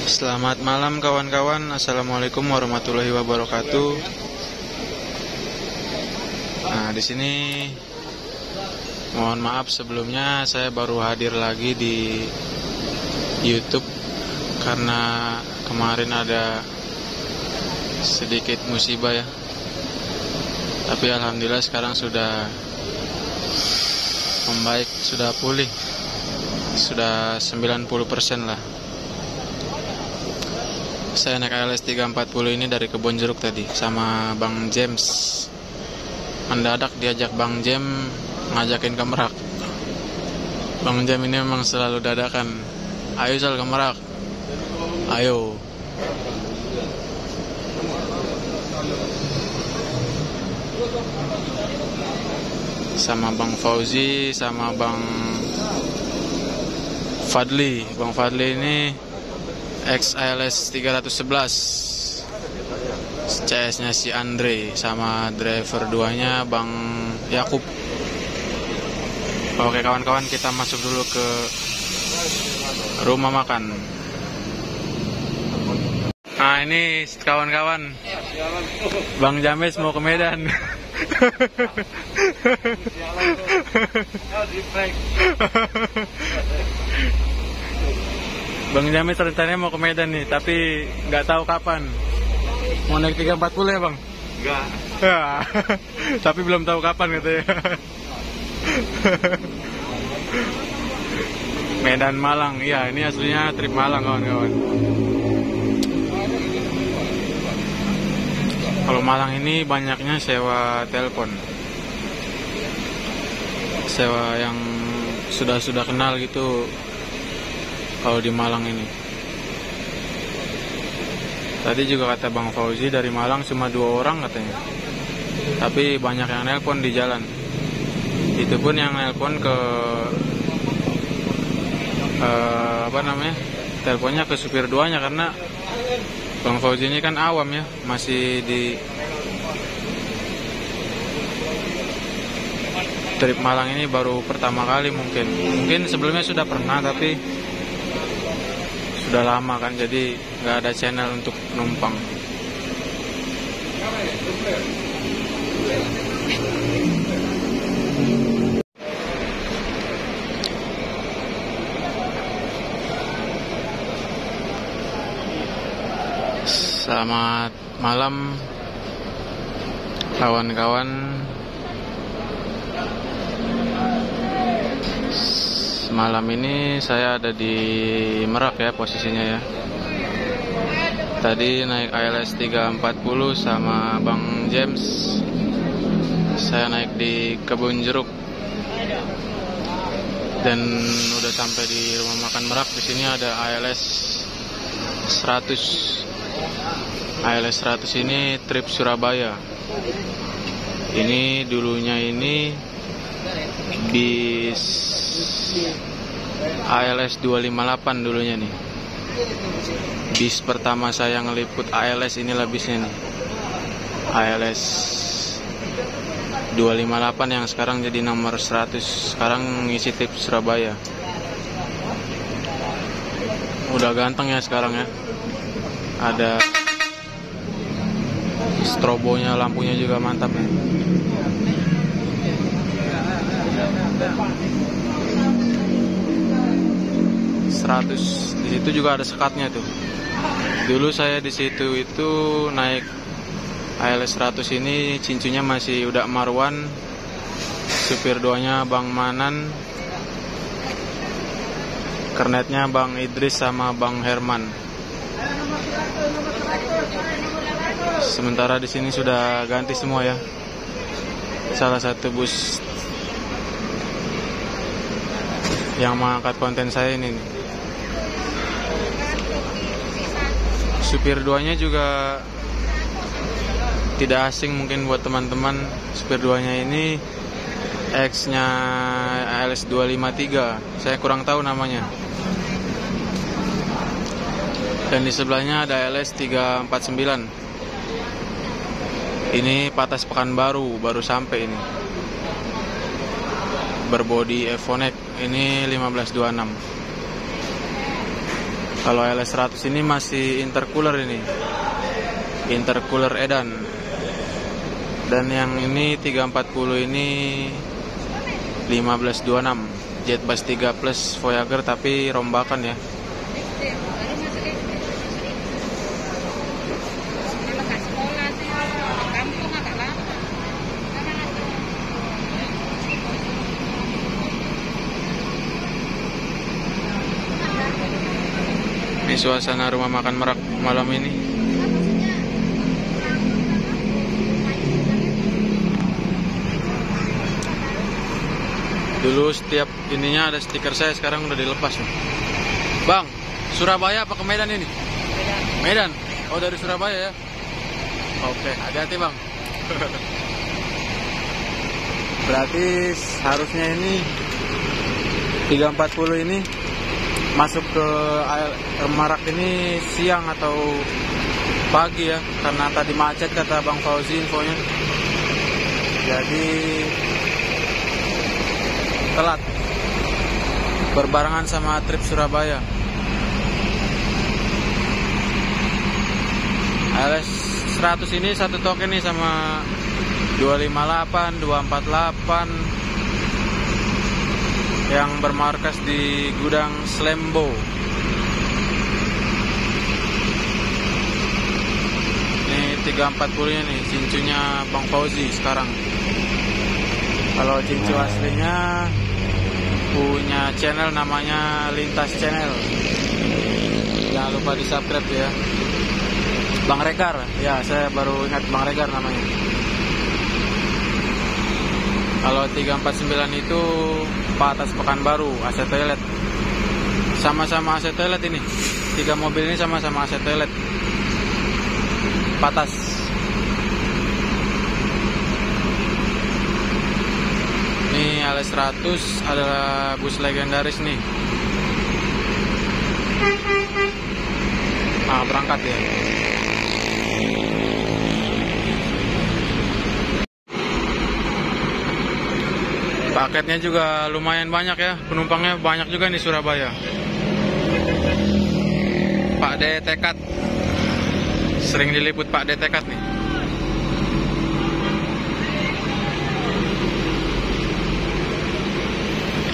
Selamat malam kawan-kawan. Assalamualaikum warahmatullahi wabarakatuh. Nah, di sini mohon maaf sebelumnya saya baru hadir lagi di YouTube karena kemarin ada sedikit musibah ya. Tapi alhamdulillah sekarang sudah membaik, sudah pulih. Sudah 90% lah. Saya naik ALS 340 ini dari Kebon Jeruk tadi sama Bang James. Mendadak diajak Bang James ngajakin ke Merak. Bang James ini memang selalu dadakan. Ayo Sal ke Merak. Ayo. Sama Bang Fauzi, sama Bang Fadli. Bang Fadli ini X ALS 311 CS nya si Andre, sama driver 2 nya Bang Yakub. Oke kawan-kawan, kita masuk dulu ke rumah makan. Nah ini kawan-kawan, Bang James mau ke Medan. Bang James rencananya mau ke Medan nih, tapi nggak tahu kapan. Mau naik 340 ya Bang? Enggak. Ya, tapi belum tahu kapan katanya. Medan Malang, iya ini aslinya trip Malang kawan-kawan. Kalau Malang ini banyaknya sewa telepon, sewa yang sudah kenal gitu. Kalau di Malang ini, tadi juga kata Bang Fauzi dari Malang cuma 2 orang katanya, tapi banyak yang nelpon di jalan. Itu pun yang nelpon ke teleponnya ke supir 2-nya, karena Bang Fauzi ini kan awam ya, masih di trip Malang ini baru pertama kali. Mungkin sebelumnya sudah pernah, tapi sudah lama kan, jadi nggak ada channel untuk numpang. Selamat malam kawan-kawan. Malam ini saya ada di Merak ya posisinya ya. Tadi naik ALS 340 sama Bang James. Saya naik di Kebon Jeruk. Dan udah sampai di rumah makan Merak. Di sini ada ALS 100. ALS 100 ini trip Surabaya. Ini dulunya ini bis ALS 258 dulunya nih. Bis pertama saya ngeliput ALS inilah bisnya nih. ALS 258 yang sekarang jadi nomor 100. Sekarang ngisi trip Surabaya. Udah ganteng ya sekarang ya. Ada strobonya, lampunya juga mantap ya. Di situ juga ada sekatnya tuh. Dulu saya di situ itu naik ALS 100 ini, cincunya masih Uda Marwan, supir 2-nya Bang Manan, kernetnya Bang Idris sama Bang Herman. Sementara di sini sudah ganti semua ya. Salah satu bus yang mengangkat konten saya ini nih. Supir 2-nya juga tidak asing mungkin buat teman-teman. Supir 2-nya ini X-nya ALS 253. Saya kurang tahu namanya. Dan di sebelahnya ada ALS 349. Ini Patas Pekanbaru, baru sampai ini. Berbodi Evonek, ini 1526. Kalau LS100 ini masih intercooler ini. Intercooler Edan. Dan yang ini 340 ini 1526 Jetbus 3 plus Voyager tapi rombakan ya. Ini suasana rumah makan Merak malam ini. Dulu setiap ininya ada stiker saya, sekarang udah dilepas nih. Bang, Surabaya apa ke Medan ini? Medan. Oh, dari Surabaya ya. Oke, hati-hati bang. Berarti harusnya ini 340 ini masuk ke Merak ini siang atau pagi ya, karena tadi macet kata Bang Fauzi infonya. Jadi telat berbarengan sama trip Surabaya. LS 100 ini satu token nih sama 258, 248 yang bermarkas di gudang Slembo. Ini 340 nya nih, cincunya Bang Fauzi sekarang. Kalau cincu aslinya punya channel namanya Lintas Channel. Jangan lupa di subscribe ya. Bang Regar, ya saya baru ingat Bang Regar namanya. Kalau 349 itu Patas Pekanbaru, AC toilet. Sama-sama AC toilet ini. 3 mobil ini sama-sama AC toilet. Patas. Ini LS 100 adalah bus legendaris nih. Nah, berangkat ya. Paketnya juga lumayan banyak ya, penumpangnya banyak juga nih Surabaya. Pak D Tekad, sering diliput Pak D Tekad nih.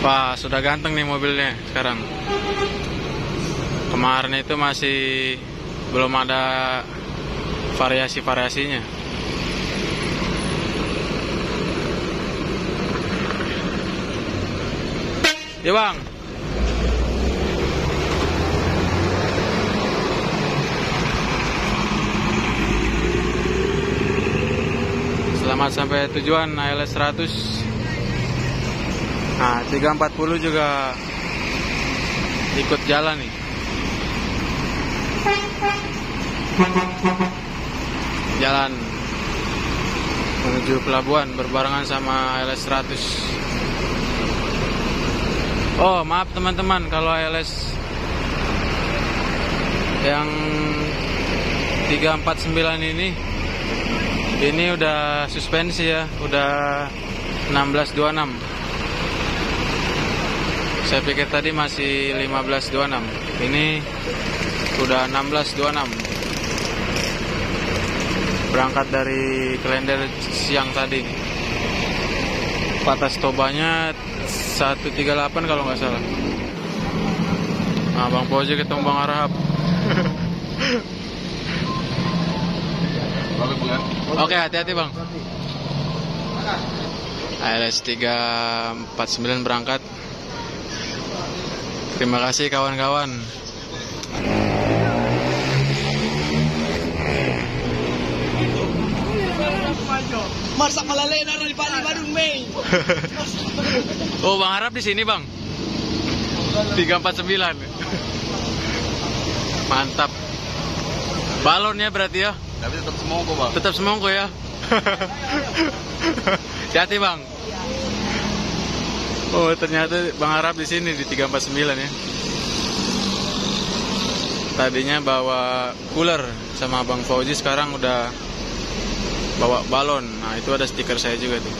Wah, sudah ganteng nih mobilnya sekarang. Kemarin itu masih belum ada variasi-variasinya. Ya bang. Selamat sampai tujuan LS 100. Nah 340 juga ikut jalan nih. Jalan menuju pelabuhan berbarengan sama LS 100. Oh maaf teman-teman, kalau LS yang 349 ini udah suspensi ya, udah 1626. Saya pikir tadi masih 1526, ini udah 1626. Berangkat dari Klender siang tadi. Patas Tobanya 138 kalau nggak salah. Nah, Bang Fauzi ketemu Bang Arhab. Oke, hati-hati Bang. LS 349 berangkat. Terima kasih kawan-kawan. Marsa Malalena di Badung Mei. Oh, Bang Harap di sini, Bang. 349. Mantap. Balonnya berarti ya? Tapi tetap semongko, Bang. Tetap semongko ya. Hati-hati, Bang. Oh, ternyata Bang Harap di sini di 349 ya. Tadinya bawa cooler sama Bang Fauzi, sekarang udah bawa balon. Nah, itu ada stiker saya juga tuh.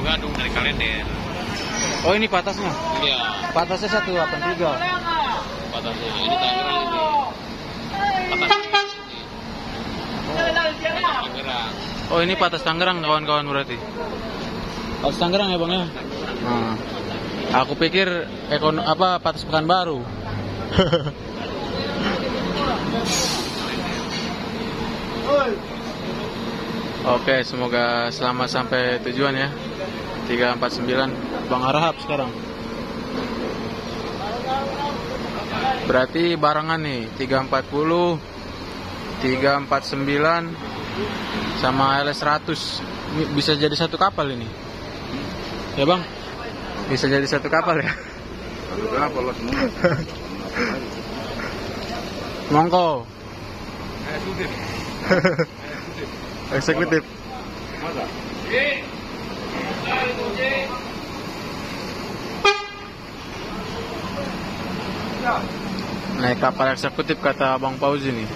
Gadung dari Kalender. Oh ini patasnya? Iya. Patasnya 183. Batasnya ini Tangerang ini. Batasnya ini. Tangerang. Oh ini patas Tangerang kawan-kawan berarti. Patas Tangerang ya bang ya? Nah, aku pikir patas Pekanbaru. Oke, semoga selamat sampai tujuan ya. 349 Bang Harahap sekarang. Berarti barengan nih 340, 349 sama LS100. Bisa jadi satu kapal ini. Ya bang? Bisa jadi satu kapal ya? Satu kapal lah semua. Mongko. Eksekutif. Masa? Naik kapal eksekutif kata Bang Fauzi nih.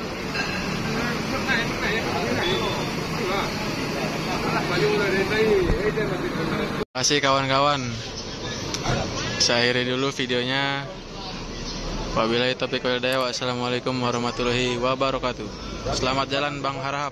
Terima kasih kawan-kawan. Saya akhiri dulu videonya. Wabillahi taufiq wal hidayah. Wassalamualaikum warahmatullahi wabarakatuh. Selamat jalan Bang Harahap.